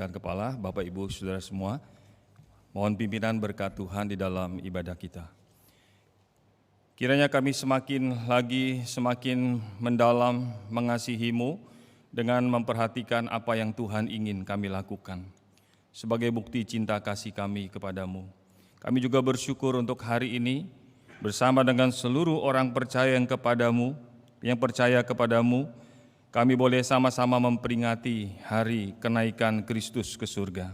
Dan Kepala, Bapak Ibu Saudara semua, mohon pimpinan berkat Tuhan di dalam ibadah kita. Kiranya kami semakin mendalam mengasihi-Mu dengan memperhatikan apa yang Tuhan ingin kami lakukan sebagai bukti cinta kasih kami kepadamu. Kami juga bersyukur untuk hari ini bersama dengan seluruh orang percaya yang percaya kepadamu, kami boleh sama-sama memperingati hari kenaikan Kristus ke surga.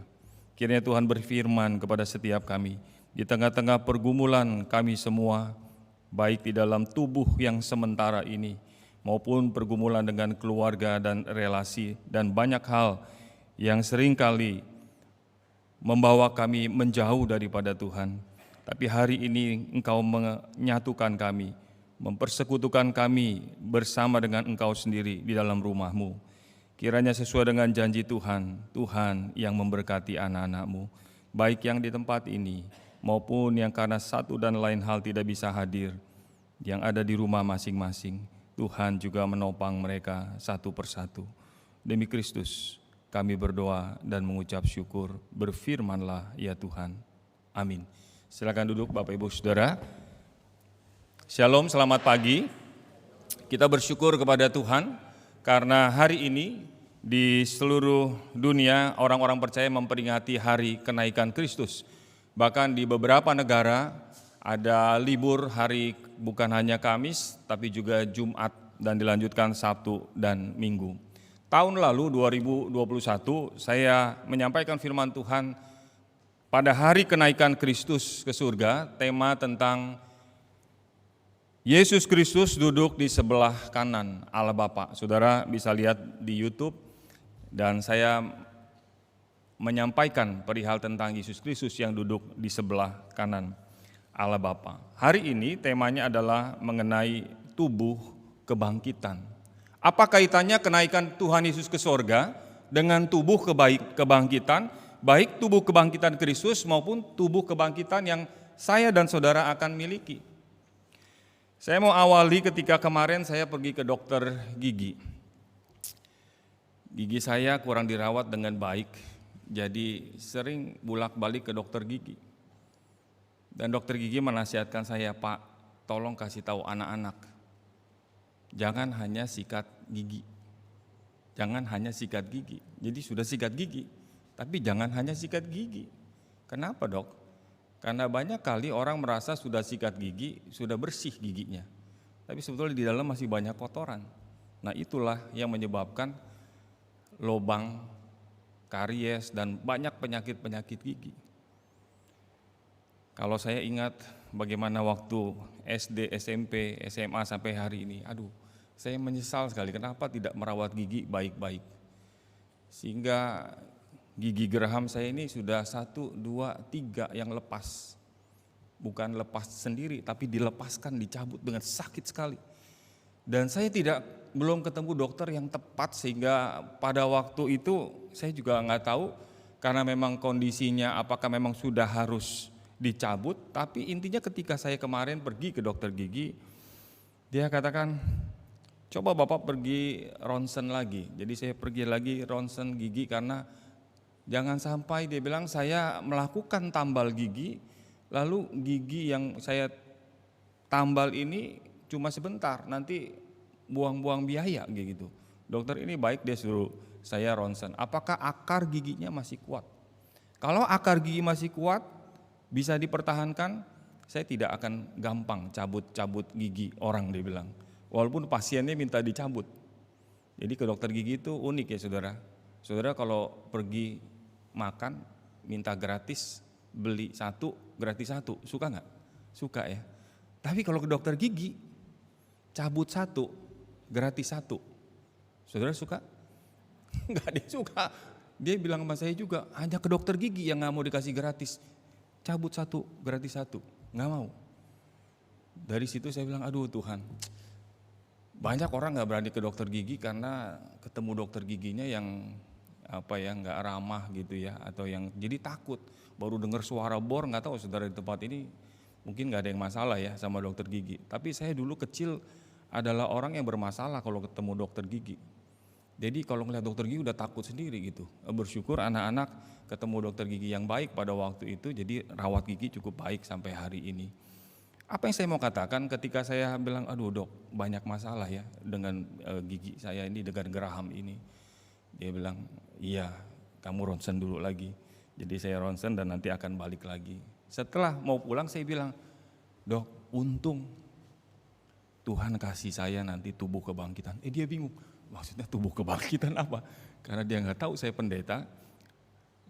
Kiranya Tuhan berfirman kepada setiap kami, di tengah-tengah pergumulan kami semua, baik di dalam tubuh yang sementara ini, maupun pergumulan dengan keluarga dan relasi, dan banyak hal yang seringkali membawa kami menjauh daripada Tuhan. Tapi hari ini Engkau menyatukan kami, mempersekutukan kami bersama dengan Engkau sendiri di dalam rumah-Mu. Kiranya sesuai dengan janji Tuhan, Tuhan yang memberkati anak-anak-Mu, baik yang di tempat ini maupun yang karena satu dan lain hal tidak bisa hadir, yang ada di rumah masing-masing. Tuhan juga menopang mereka satu persatu. Demi Kristus kami berdoa dan mengucap syukur, berfirmanlah ya Tuhan. Amin. Silakan duduk Bapak Ibu Saudara. Shalom, selamat pagi. Kita bersyukur kepada Tuhan karena hari ini di seluruh dunia orang-orang percaya memperingati hari kenaikan Kristus. Bahkan di beberapa negara ada libur hari bukan hanya Kamis tapi juga Jumat dan dilanjutkan Sabtu dan Minggu. Tahun lalu 2021 saya menyampaikan firman Tuhan pada hari kenaikan Kristus ke surga, tema tentang Yesus Kristus duduk di sebelah kanan Allah Bapa. Saudara bisa lihat di YouTube dan saya menyampaikan perihal tentang Yesus Kristus yang duduk di sebelah kanan Allah Bapa. Hari ini temanya adalah mengenai tubuh kebangkitan. Apa kaitannya kenaikan Tuhan Yesus ke surga dengan tubuh kebangkitan, baik tubuh kebangkitan Kristus maupun tubuh kebangkitan yang saya dan saudara akan miliki? Saya mau awali ketika kemarin saya pergi ke dokter gigi. Gigi saya kurang dirawat dengan baik, jadi sering bolak-balik ke dokter gigi. Dan dokter gigi menasihatkan saya, Pak, tolong kasih tahu anak-anak, jangan hanya sikat gigi. Jangan hanya sikat gigi. Jadi sudah sikat gigi, tapi jangan hanya sikat gigi. Kenapa, Dok? Karena banyak kali orang merasa sudah sikat gigi, sudah bersih giginya. Tapi sebetulnya di dalam masih banyak kotoran. Nah itulah yang menyebabkan lubang, karies, dan banyak penyakit-penyakit gigi. Kalau saya ingat bagaimana waktu SD, SMP, SMA sampai hari ini, saya menyesal sekali kenapa tidak merawat gigi baik-baik. Sehingga gigi geraham saya ini sudah 1, 2, 3 yang lepas. Bukan lepas sendiri, tapi dilepaskan, dicabut dengan sakit sekali. Dan saya belum ketemu dokter yang tepat sehingga pada waktu itu saya juga nggak tahu karena memang kondisinya apakah memang sudah harus dicabut. Tapi intinya ketika saya kemarin pergi ke dokter gigi, dia katakan, coba Bapak pergi ronsen lagi. Jadi saya pergi lagi ronsen gigi karena jangan sampai dia bilang saya melakukan tambal gigi, lalu gigi yang saya tambal ini cuma sebentar, nanti buang-buang biaya gitu. Dokter ini baik, dia suruh saya ronsen. Apakah akar giginya masih kuat? Kalau akar gigi masih kuat, bisa dipertahankan, saya tidak akan gampang cabut-cabut gigi orang, dia bilang. Walaupun pasiennya minta dicabut. Jadi ke dokter gigi itu unik ya saudara. Saudara kalau pergi makan minta gratis, beli 1 gratis 1, suka nggak? Suka ya. Tapi kalau ke dokter gigi cabut 1 gratis 1, saudara suka? Nggak, dia suka. Dia bilang sama saya juga, hanya ke dokter gigi yang nggak mau dikasih gratis, cabut 1 gratis 1, nggak mau. Dari situ saya bilang, aduh Tuhan, banyak orang nggak berani ke dokter gigi karena ketemu dokter giginya yang nggak ramah gitu ya, atau yang jadi takut baru dengar suara bor. Nggak tahu saudara di tempat ini mungkin nggak ada yang masalah ya sama dokter gigi, tapi saya dulu kecil adalah orang yang bermasalah kalau ketemu dokter gigi. Jadi kalau ngeliat dokter gigi udah takut sendiri gitu. Bersyukur anak-anak ketemu dokter gigi yang baik pada waktu itu, jadi rawat gigi cukup baik sampai hari ini. Apa yang saya mau katakan ketika saya bilang, aduh dok banyak masalah ya dengan gigi saya ini, dengan geraham ini. Dia bilang, iya kamu ronsen dulu lagi. Jadi saya ronsen dan nanti akan balik lagi. Setelah mau pulang saya bilang, dok untung Tuhan kasih saya nanti tubuh kebangkitan. Dia bingung, maksudnya tubuh kebangkitan apa? Karena dia nggak tahu saya pendeta.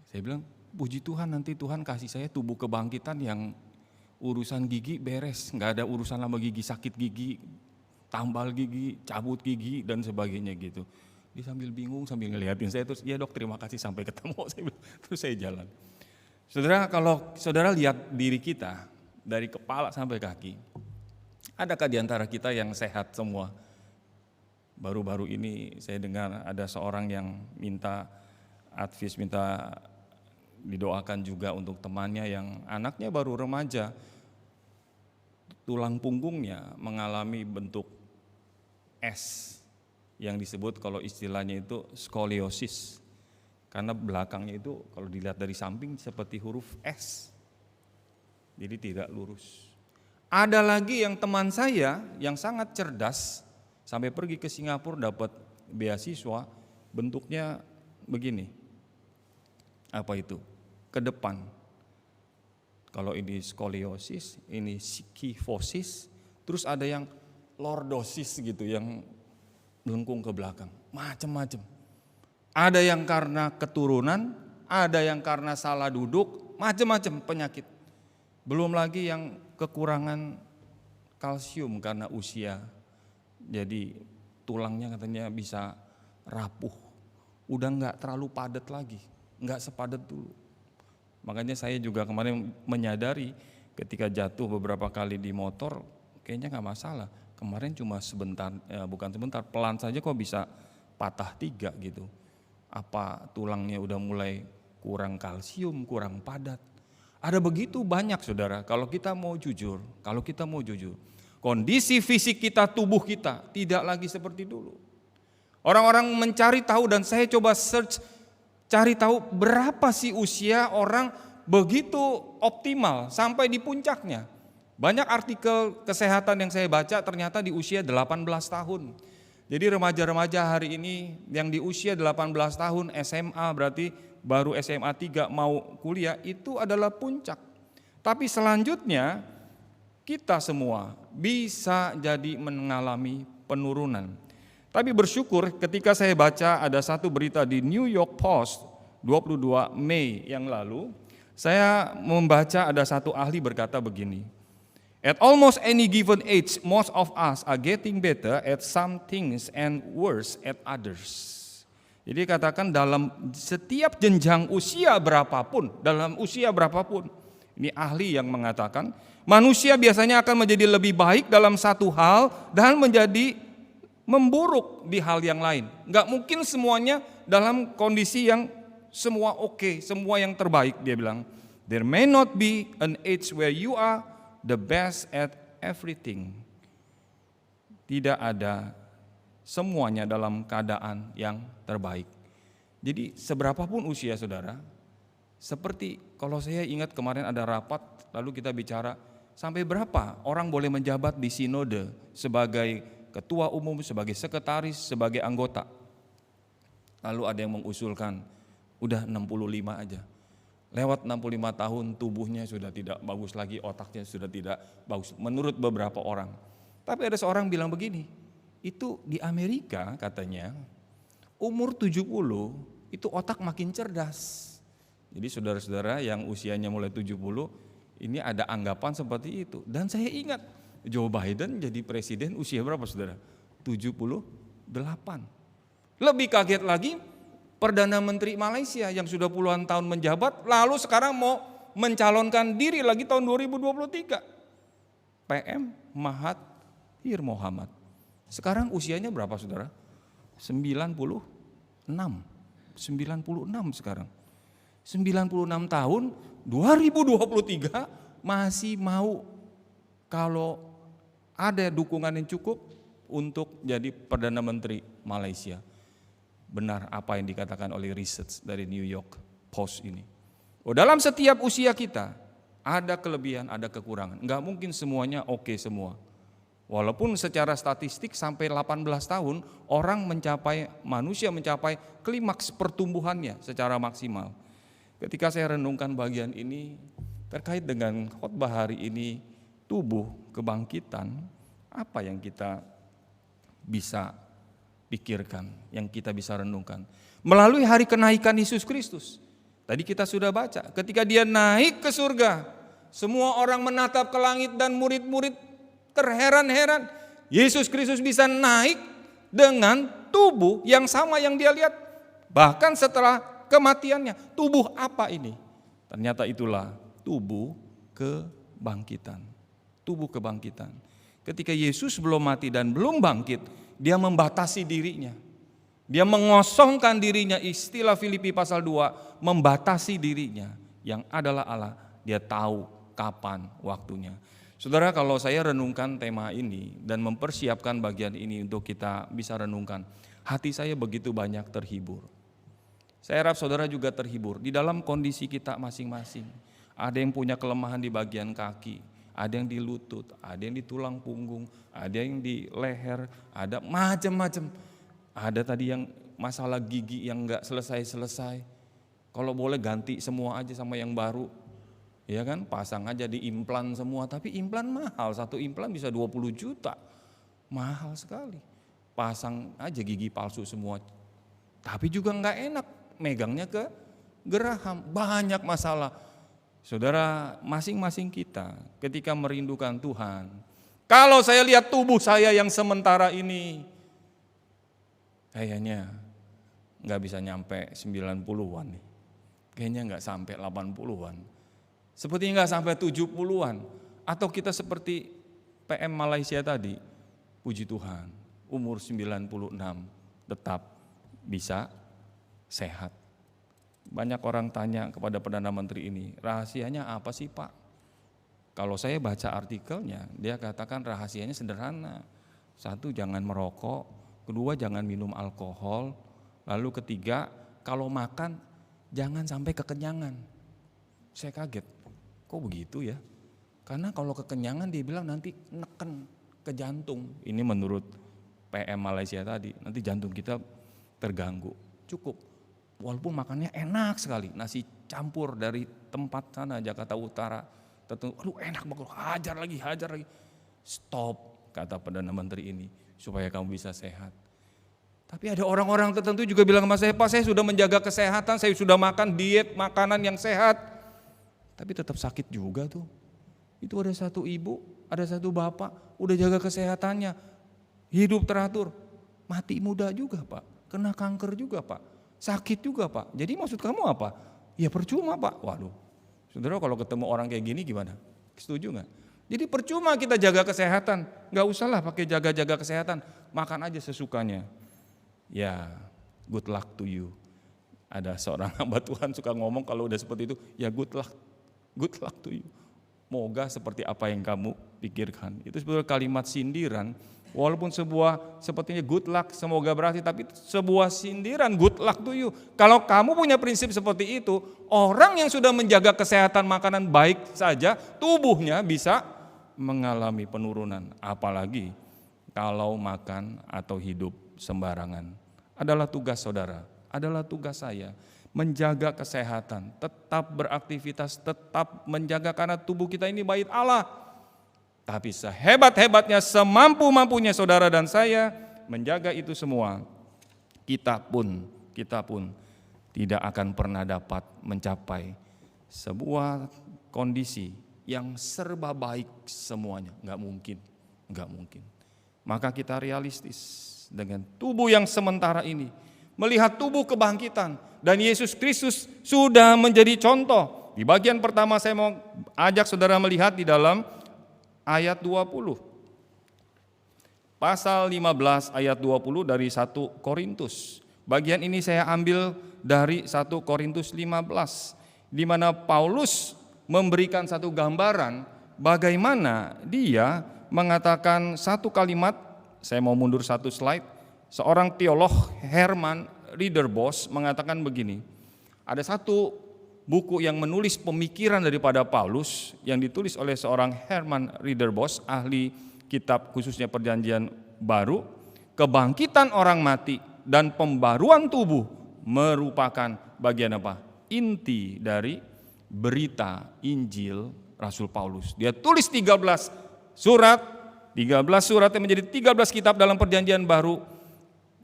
Saya bilang, puji Tuhan nanti Tuhan kasih saya tubuh kebangkitan yang urusan gigi beres, nggak ada urusan sama gigi, sakit gigi, tambal gigi, cabut gigi dan sebagainya gitu. Dia sambil bingung, sambil ngeliatin saya terus, ya dok terima kasih sampai ketemu, saya bilang, terus saya jalan. Saudara, kalau saudara lihat diri kita dari kepala sampai kaki, adakah di antara kita yang sehat semua? Baru-baru ini saya dengar ada seorang yang minta advice, minta didoakan juga untuk temannya yang anaknya baru remaja, tulang punggungnya mengalami bentuk S yang disebut kalau istilahnya itu skoliosis, karena belakangnya itu kalau dilihat dari samping seperti huruf S, jadi tidak lurus. Ada lagi yang teman saya yang sangat cerdas, sampai pergi ke Singapura dapat beasiswa, bentuknya begini. Apa itu? Ke depan. Kalau ini skoliosis, ini kifosis, terus ada yang lordosis gitu, yang melengkung ke belakang. Macam-macam. Ada yang karena keturunan, ada yang karena salah duduk, macam-macam penyakit. Belum lagi yang kekurangan kalsium karena usia. Jadi tulangnya katanya bisa rapuh. Udah enggak terlalu padat lagi, enggak sepadat dulu. Makanya saya juga kemarin menyadari ketika jatuh beberapa kali di motor, kayaknya enggak masalah. Kemarin cuma sebentar, bukan sebentar, pelan saja kok bisa patah 3 gitu. Apa tulangnya udah mulai kurang kalsium, kurang padat. Ada begitu banyak saudara, kalau kita mau jujur, kondisi fisik kita, tubuh kita tidak lagi seperti dulu. Orang-orang mencari tahu dan saya coba search, cari tahu berapa sih usia orang begitu optimal sampai di puncaknya. Banyak artikel kesehatan yang saya baca ternyata di usia 18 tahun. Jadi remaja-remaja hari ini yang di usia 18 tahun SMA, berarti baru SMA 3 mau kuliah, itu adalah puncak. Tapi selanjutnya kita semua bisa jadi mengalami penurunan. Tapi bersyukur ketika saya baca ada satu berita di New York Post 22 Mei yang lalu, saya membaca ada satu ahli berkata begini. At almost any given age, most of us are getting better at some things and worse at others. Jadi katakan dalam setiap jenjang usia berapapun, ini ahli yang mengatakan, manusia biasanya akan menjadi lebih baik dalam satu hal dan menjadi memburuk di hal yang lain. Enggak mungkin semuanya dalam kondisi yang semua oke, semua yang terbaik, dia bilang. There may not be an age where you are the best at everything. Tidak ada semuanya dalam keadaan yang terbaik. Jadi seberapapun usia saudara, seperti kalau saya ingat kemarin ada rapat, lalu kita bicara sampai berapa orang boleh menjabat di sinode sebagai ketua umum, sebagai sekretaris, sebagai anggota. Lalu ada yang mengusulkan, udah 65 aja. Lewat 65 tahun tubuhnya sudah tidak bagus lagi, otaknya sudah tidak bagus menurut beberapa orang. Tapi ada seorang bilang begini, itu di Amerika katanya umur 70 itu otak makin cerdas. Jadi saudara-saudara yang usianya mulai 70 ini ada anggapan seperti itu. Dan saya ingat Joe Biden jadi presiden usia berapa saudara? 78. Lebih kaget lagi Perdana Menteri Malaysia yang sudah puluhan tahun menjabat, lalu sekarang mau mencalonkan diri lagi tahun 2023. PM Mahathir Mohamad. Sekarang usianya berapa saudara? 96 sekarang. 96 tahun, 2023 masih mau kalau ada dukungan yang cukup untuk jadi Perdana Menteri Malaysia. benar apa yang dikatakan oleh research dari New York Post ini. Dalam setiap usia kita ada kelebihan, ada kekurangan. Enggak mungkin semuanya oke semua. Walaupun secara statistik sampai 18 tahun manusia mencapai klimaks pertumbuhannya secara maksimal. Ketika saya renungkan bagian ini terkait dengan khotbah hari ini, tubuh kebangkitan, apa yang kita bisa pikirkan, yang kita bisa renungkan melalui hari kenaikan Yesus Kristus. Tadi kita sudah baca, ketika dia naik ke surga, semua orang menatap ke langit dan murid-murid terheran-heran. Yesus Kristus bisa naik dengan tubuh yang sama yang dia lihat. Bahkan setelah kematiannya, tubuh apa ini? Ternyata itulah tubuh kebangkitan. Tubuh kebangkitan. Ketika Yesus belum mati dan belum bangkit, dia membatasi dirinya. Dia mengosongkan dirinya, istilah Filipi pasal 2, membatasi dirinya. Yang adalah Allah, dia tahu kapan waktunya. Saudara, kalau saya renungkan tema ini dan mempersiapkan bagian ini untuk kita bisa renungkan, hati saya begitu banyak terhibur. Saya harap saudara juga terhibur di dalam kondisi kita masing-masing. Ada yang punya kelemahan di bagian kaki, ada yang di lutut, ada yang di tulang punggung, ada yang di leher, ada macam-macam. Ada tadi yang masalah gigi yang enggak selesai-selesai. Kalau boleh ganti semua aja sama yang baru. Ya kan, pasang aja di implan semua, tapi implan mahal, satu implan bisa 20 juta. Mahal sekali. Pasang aja gigi palsu semua. Tapi juga enggak enak, megangnya ke geraham, banyak masalah. Saudara, masing-masing kita ketika merindukan Tuhan, kalau saya lihat tubuh saya yang sementara ini, kayaknya nggak bisa nyampe 90-an nih. Kayaknya nggak sampai 80-an. Sepertinya nggak sampai 70-an. Atau kita seperti PM Malaysia tadi, puji Tuhan, umur 96 tetap bisa sehat. Banyak orang tanya kepada Perdana Menteri ini, rahasianya apa sih Pak? Kalau saya baca artikelnya, dia katakan rahasianya sederhana. Satu, jangan merokok. Kedua, jangan minum alkohol. Lalu ketiga, kalau makan jangan sampai kekenyangan. Saya kaget, kok begitu ya? Karena kalau kekenyangan dia bilang nanti neken ke jantung. Ini menurut PM Malaysia tadi, nanti jantung kita terganggu. Cukup. Walaupun makannya enak sekali, nasi campur dari tempat sana Jakarta Utara, aduh enak banget, hajar lagi. Stop, kata Perdana Menteri ini, supaya kamu bisa sehat. Tapi ada orang-orang tertentu juga bilang sama saya, Pak, saya sudah menjaga kesehatan, saya sudah makan diet makanan yang sehat, tapi tetap sakit juga tuh. Itu ada satu ibu, ada satu bapak, udah jaga kesehatannya, hidup teratur, mati muda juga Pak, kena kanker juga Pak. Sakit juga Pak, jadi maksud kamu apa? Ya percuma Pak. Waduh, saudara kalau ketemu orang kayak gini gimana? Setuju gak? Jadi percuma kita jaga kesehatan, gak usahlah pakai jaga-jaga kesehatan, makan aja sesukanya. Ya good luck to you. Ada seorang hamba Tuhan suka ngomong kalau udah seperti itu, ya good luck to you. Moga seperti apa yang kamu pikirkan. Itu sebenarnya kalimat sindiran. Walaupun sepertinya good luck, semoga berhasil, tapi sebuah sindiran, good luck to you. Kalau kamu punya prinsip seperti itu, orang yang sudah menjaga kesehatan makanan baik saja, tubuhnya bisa mengalami penurunan. Apalagi kalau makan atau hidup sembarangan. Adalah tugas saudara, adalah tugas saya, menjaga kesehatan, tetap beraktivitas, tetap menjaga karena tubuh kita ini bait Allah. Tapi sehebat-hebatnya, semampu-mampunya saudara dan saya menjaga itu semua, kita pun tidak akan pernah dapat mencapai sebuah kondisi yang serba baik semuanya. Enggak mungkin. Maka kita realistis dengan tubuh yang sementara ini, melihat tubuh kebangkitan, dan Yesus Kristus sudah menjadi contoh. Di bagian pertama saya mau ajak saudara melihat di dalam ayat 20. Pasal 15 ayat 20 dari 1 Korintus. Bagian ini saya ambil dari 1 Korintus 15, di mana Paulus memberikan satu gambaran bagaimana dia mengatakan satu kalimat. Saya mau mundur satu slide. Seorang teolog Herman Ridderbos mengatakan begini, ada satu buku yang menulis pemikiran daripada Paulus yang ditulis oleh seorang Herman Ridderbos, ahli kitab khususnya Perjanjian Baru. Kebangkitan orang mati dan pembaruan tubuh merupakan bagian apa? Inti dari berita Injil Rasul Paulus. Dia tulis 13 surat yang menjadi 13 kitab dalam Perjanjian Baru.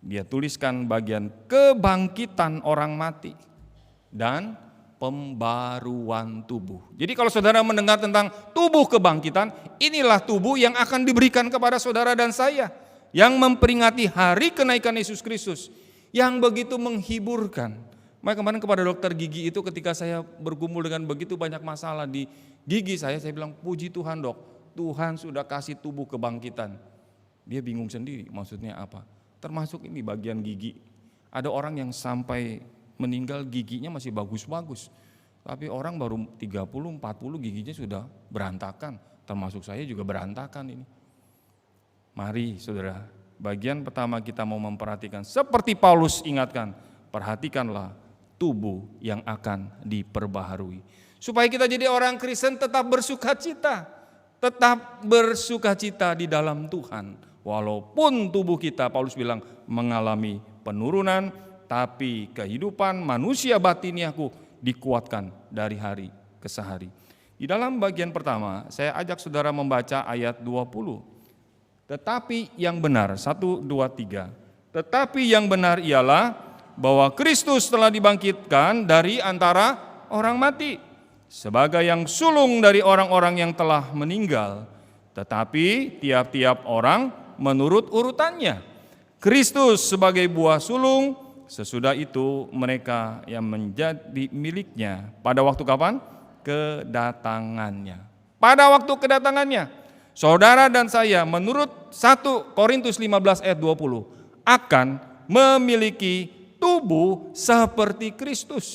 Dia tuliskan bagian kebangkitan orang mati dan pembaruan tubuh. Jadi kalau saudara mendengar tentang tubuh kebangkitan, inilah tubuh yang akan diberikan kepada saudara dan saya, yang memperingati hari kenaikan Yesus Kristus, yang begitu menghiburkan. Maka kemarin kepada dokter gigi itu, ketika saya bergumul dengan begitu banyak masalah di gigi saya bilang, puji Tuhan dok, Tuhan sudah kasih tubuh kebangkitan. Dia bingung sendiri, maksudnya apa? Termasuk ini bagian gigi. Ada orang yang sampai meninggal giginya masih bagus-bagus, tapi orang baru 30-40 giginya sudah berantakan. Termasuk saya juga berantakan ini. Mari saudara, bagian pertama kita mau memperhatikan, seperti Paulus ingatkan, perhatikanlah tubuh yang akan diperbaharui. Supaya kita jadi orang Kristen tetap bersukacita di dalam Tuhan. Walaupun tubuh kita, Paulus bilang, mengalami penurunan, tapi kehidupan manusia batiniahku dikuatkan dari hari ke hari. Di dalam bagian pertama, saya ajak saudara membaca ayat 20. Tetapi yang benar, 1, 2, 3. Tetapi yang benar ialah bahwa Kristus telah dibangkitkan dari antara orang mati, sebagai yang sulung dari orang-orang yang telah meninggal. Tetapi tiap-tiap orang menurut urutannya. Kristus sebagai buah sulung, sesudah itu mereka yang menjadi miliknya. Pada waktu kapan? Kedatangannya. Pada waktu kedatangannya. Saudara dan saya menurut 1 Korintus 15 ayat 20 akan memiliki tubuh seperti Kristus.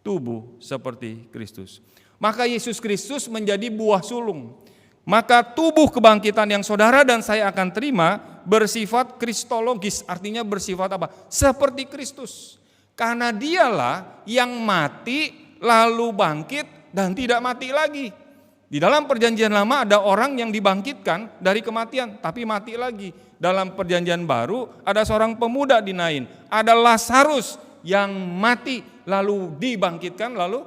Tubuh seperti Kristus. Maka Yesus Kristus menjadi buah sulung. Maka tubuh kebangkitan yang saudara dan saya akan terima bersifat kristologis, artinya bersifat apa? Seperti Kristus. Karena dialah yang mati lalu bangkit dan tidak mati lagi. Di dalam Perjanjian Lama ada orang yang dibangkitkan dari kematian tapi mati lagi. Dalam Perjanjian Baru ada seorang pemuda di Nain, ada Lazarus yang mati lalu dibangkitkan lalu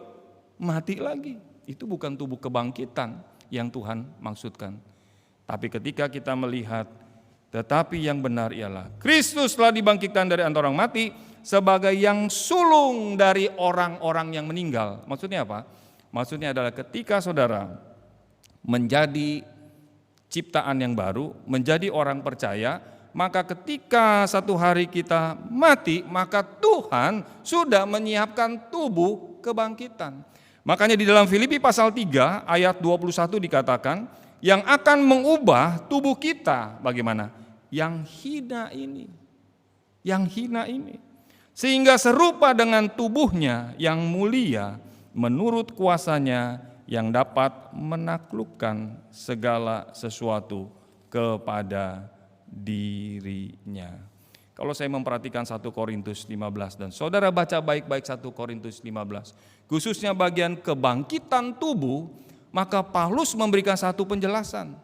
mati lagi. Itu bukan tubuh kebangkitan yang Tuhan maksudkan. Tapi ketika kita melihat, tetapi yang benar ialah Kristus telah dibangkitkan dari antara orang mati sebagai yang sulung dari orang-orang yang meninggal. Maksudnya apa? Maksudnya adalah ketika saudara menjadi ciptaan yang baru, menjadi orang percaya, maka ketika satu hari kita mati, maka Tuhan sudah menyiapkan tubuh kebangkitan. Makanya di dalam Filipi pasal 3 ayat 21 dikatakan, yang akan mengubah tubuh kita bagaimana? Yang hina ini. Yang hina ini. Sehingga serupa dengan tubuhnya yang mulia menurut kuasanya yang dapat menaklukkan segala sesuatu kepada dirinya. Kalau saya memperhatikan 1 Korintus 15 dan saudara baca baik-baik 1 Korintus 15, khususnya bagian kebangkitan tubuh, maka Paulus memberikan satu penjelasan.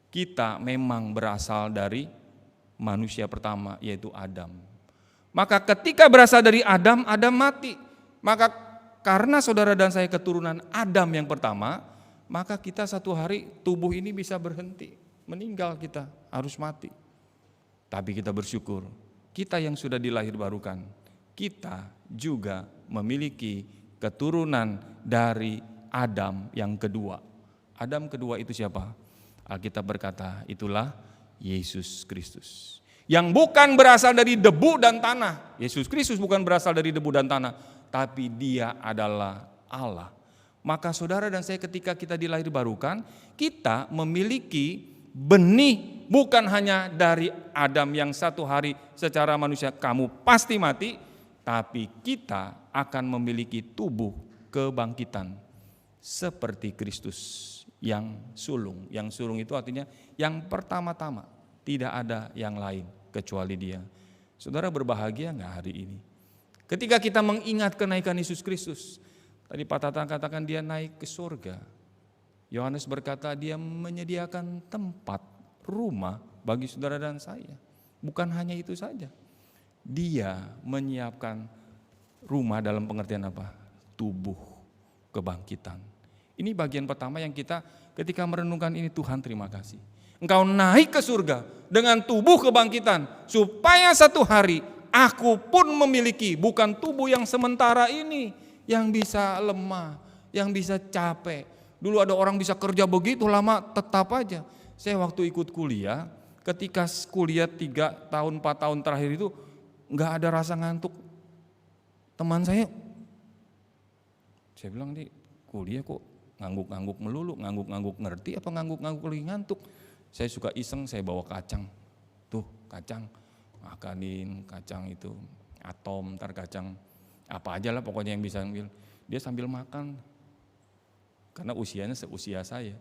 Kita memang berasal dari manusia pertama, yaitu Adam. Maka ketika berasal dari Adam, Adam mati. Maka karena saudara dan saya keturunan Adam yang pertama, maka kita satu hari tubuh ini bisa berhenti, meninggal, kita harus mati. Tapi kita bersyukur, kita yang sudah dilahirbarukan, kita juga memiliki keturunan dari Adam yang kedua. Adam kedua itu siapa? Alkitab berkata, itulah Yesus Kristus. Yang bukan berasal dari debu dan tanah. Yesus Kristus bukan berasal dari debu dan tanah, tapi dia adalah Allah. Maka saudara dan saya ketika kita dilahirbarukan, kita memiliki benih bukan hanya dari Adam yang satu hari secara manusia kamu pasti mati, tapi kita akan memiliki tubuh kebangkitan seperti Kristus yang sulung. Yang sulung itu artinya yang pertama-tama, tidak ada yang lain kecuali dia. Saudara berbahagia nggak hari ini? Ketika kita mengingat kenaikan Yesus Kristus. Tadi Pak Tatang katakan dia naik ke surga. Yohanes berkata dia menyediakan tempat, rumah bagi saudara dan saya. Bukan hanya itu saja. Dia menyiapkan rumah dalam pengertian apa? Tubuh kebangkitan. Ini bagian pertama yang kita ketika merenungkan ini, Tuhan terima kasih. Engkau naik ke surga dengan tubuh kebangkitan. Supaya satu hari aku pun memiliki bukan tubuh yang sementara ini. Yang bisa lemah, yang bisa capek. Dulu ada orang bisa kerja begitu lama tetap aja. Saya waktu ikut kuliah, ketika kuliah 3 tahun 4 tahun terakhir itu gak ada rasa ngantuk. Teman saya bilang nih kuliah kok ngangguk-ngangguk melulu, ngangguk-ngangguk ngerti apa ngangguk-ngangguk lagi ngantuk. Saya suka iseng, saya bawa kacang. Tuh kacang, makanin kacang itu, atom, ntar kacang apa aja lah pokoknya yang bisa ambil. Dia sambil makan, karena usianya seusia saya.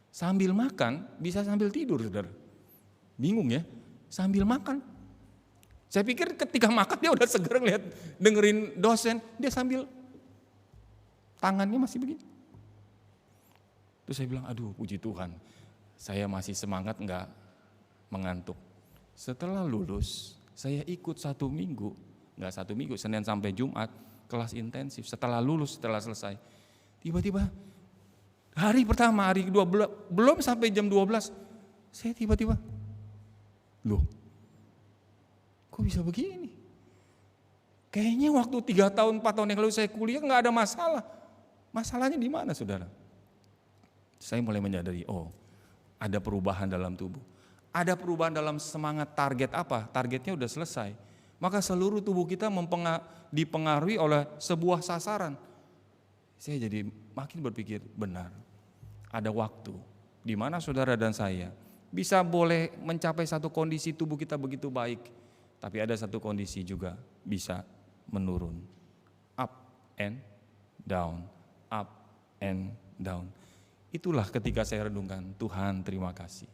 Sambil makan bisa sambil tidur, saudara. Bingung ya, sambil makan. Saya pikir ketika makan dia udah seger lihat dengerin dosen, dia sambil tangannya masih begini. Terus saya bilang, aduh puji Tuhan, saya masih semangat enggak mengantuk. Setelah lulus, saya ikut 1 minggu, enggak 1 minggu, Senin sampai Jumat, kelas intensif. Setelah lulus, setelah selesai, tiba-tiba hari pertama, hari kedua, belum sampai jam 12, saya tiba-tiba, loh kok bisa begini? Kayaknya waktu 3 tahun, 4 tahun yang lalu saya kuliah enggak ada masalah. Masalahnya di mana, saudara? Saya mulai menyadari, oh ada perubahan dalam tubuh. Ada perubahan dalam semangat. Target apa? Targetnya udah selesai. Maka seluruh tubuh kita dipengaruhi oleh sebuah sasaran. Saya jadi makin berpikir, benar. Ada waktu di mana saudara dan saya bisa boleh mencapai satu kondisi tubuh kita begitu baik. Tapi ada satu kondisi juga bisa menurun. Up and down. Up and down. Itulah ketika saya renungkan, Tuhan terima kasih.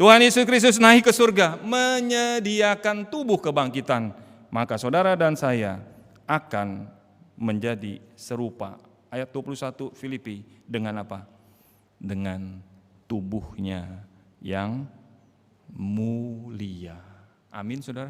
Tuhan Yesus Kristus naik ke surga, menyediakan tubuh kebangkitan. Maka saudara dan saya akan menjadi serupa. Ayat 21 Filipi dengan apa? Dengan tubuhnya yang mulia. Amin saudara.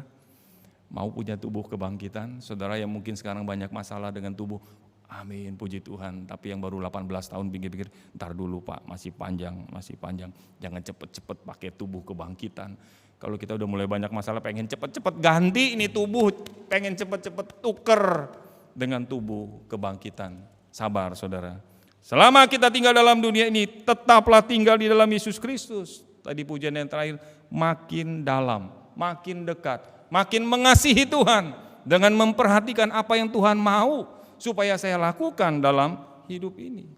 Mau punya tubuh kebangkitan, saudara yang mungkin sekarang banyak masalah dengan tubuh. Amin, puji Tuhan. Tapi yang baru 18 tahun pikir-pikir, ntar dulu Pak, masih panjang. Jangan cepet-cepet pakai tubuh kebangkitan. Kalau kita udah mulai banyak masalah, pengen cepet-cepet ganti ini tubuh, pengen cepet-cepet tuker dengan tubuh kebangkitan. Sabar saudara. Selama kita tinggal dalam dunia ini, tetaplah tinggal di dalam Yesus Kristus. Tadi pujian yang terakhir, makin dalam, makin dekat, makin mengasihi Tuhan dengan memperhatikan apa yang Tuhan mau supaya saya lakukan dalam hidup ini.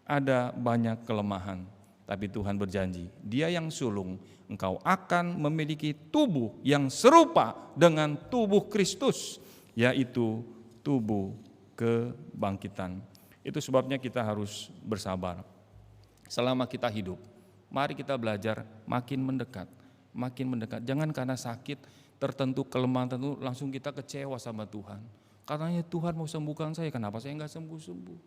Ada banyak kelemahan, tapi Tuhan berjanji, Dia yang sulung, engkau akan memiliki tubuh yang serupa dengan tubuh Kristus, yaitu tubuh kebangkitan. Itu sebabnya kita harus bersabar. Selama kita hidup, mari kita belajar makin mendekat. Jangan karena sakit tertentu, kelemahan tertentu, langsung kita kecewa sama Tuhan. Katanya Tuhan mau sembuhkan saya, kenapa saya enggak sembuh-sembuh?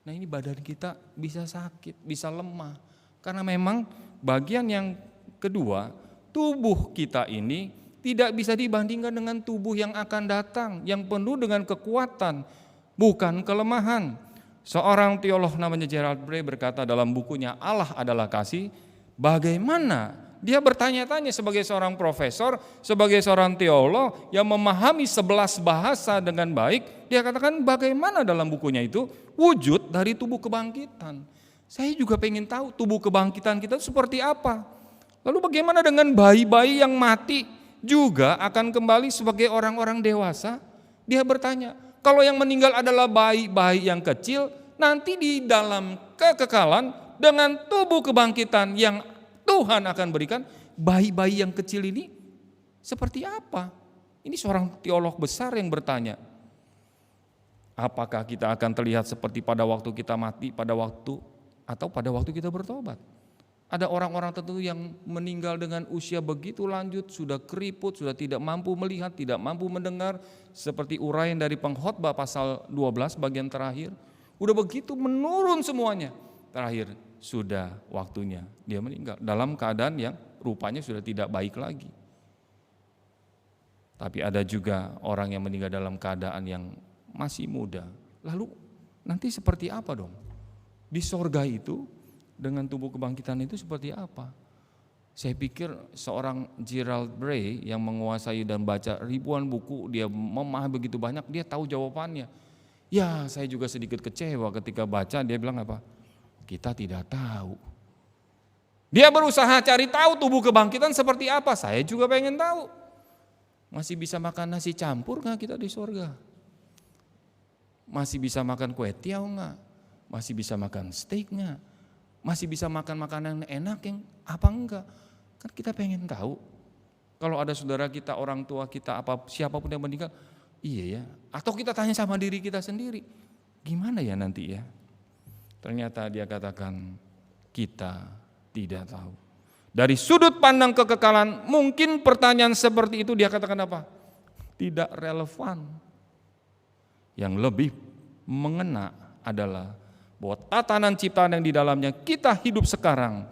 Nah ini badan kita bisa sakit, bisa lemah. Karena memang bagian yang kedua, tubuh kita ini tidak bisa dibandingkan dengan tubuh yang akan datang, yang penuh dengan kekuatan, bukan kelemahan. Seorang teolog namanya Gerald Bray berkata dalam bukunya Allah adalah Kasih, bagaimana dia bertanya-tanya sebagai seorang profesor, sebagai seorang teolog yang memahami 11 bahasa dengan baik. Dia katakan bagaimana dalam bukunya itu wujud dari tubuh kebangkitan. Saya juga pengen tahu tubuh kebangkitan kita itu seperti apa. Lalu bagaimana dengan bayi-bayi yang mati juga akan kembali sebagai orang-orang dewasa? Dia bertanya, kalau yang meninggal adalah bayi-bayi yang kecil, nanti di dalam kekekalan dengan tubuh kebangkitan yang Tuhan akan berikan, bayi-bayi yang kecil ini seperti apa? Ini seorang teolog besar yang bertanya. Apakah kita akan terlihat seperti pada waktu kita mati, pada waktu kita bertobat? Ada orang-orang tertentu yang meninggal dengan usia begitu lanjut, sudah keriput, sudah tidak mampu melihat, tidak mampu mendengar, seperti uraian dari pengkhotbah pasal 12 bagian terakhir. Udah begitu menurun semuanya. Terakhir sudah waktunya dia meninggal dalam keadaan yang rupanya sudah tidak baik lagi. Tapi ada juga orang yang meninggal dalam keadaan yang masih muda. Lalu nanti seperti apa dong? Di sorga itu dengan tubuh kebangkitan itu seperti apa? Saya pikir seorang Gerald Bray yang menguasai dan baca ribuan buku, dia memahami begitu banyak, dia tahu jawabannya. Ya, saya juga sedikit kecewa ketika baca, dia bilang apa? Kita tidak tahu. Dia berusaha cari tahu tubuh kebangkitan seperti apa, saya juga pengen tahu. Masih bisa makan nasi campur nggak kita di sorga? Masih bisa makan kue tiaw nggak? Masih bisa makan steak nggak? Masih bisa makan makanan enak yang apa enggak? Kan kita pengen tahu. Kalau ada saudara kita, orang tua kita, siapapun yang meninggal, iya ya. Atau kita tanya sama diri kita sendiri, gimana ya nanti ya? Ternyata dia katakan kita tidak tahu. Dari sudut pandang kekekalan, mungkin pertanyaan seperti itu dia katakan apa? Tidak relevan. Yang lebih mengena adalah bahwa tatanan ciptaan yang di dalamnya kita hidup sekarang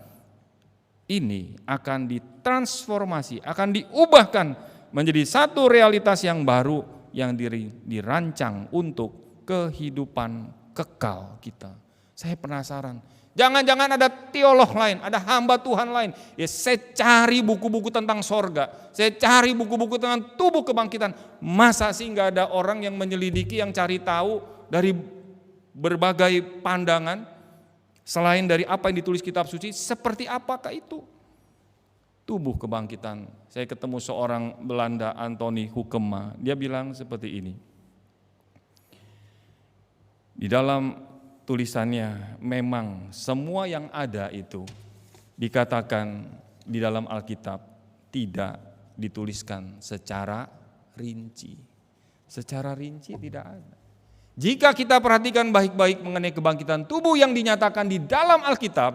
ini akan ditransformasi, akan diubahkan menjadi satu realitas yang baru yang dirancang untuk kehidupan kekal kita. Saya penasaran, jangan-jangan ada teolog lain, ada hamba Tuhan lain. Ya, saya cari buku-buku tentang sorga, saya cari buku-buku tentang tubuh kebangkitan. Masa sih nggak ada orang yang menyelidiki, yang cari tahu dari berbagai pandangan selain dari apa yang ditulis kitab suci, seperti apakah itu tubuh kebangkitan? Saya ketemu seorang Belanda, Anthony Hoekema, dia bilang seperti ini. Di dalam tulisannya, memang semua yang ada itu dikatakan di dalam Alkitab tidak dituliskan secara rinci. Secara rinci tidak ada. Jika kita perhatikan baik-baik mengenai kebangkitan tubuh yang dinyatakan di dalam Alkitab,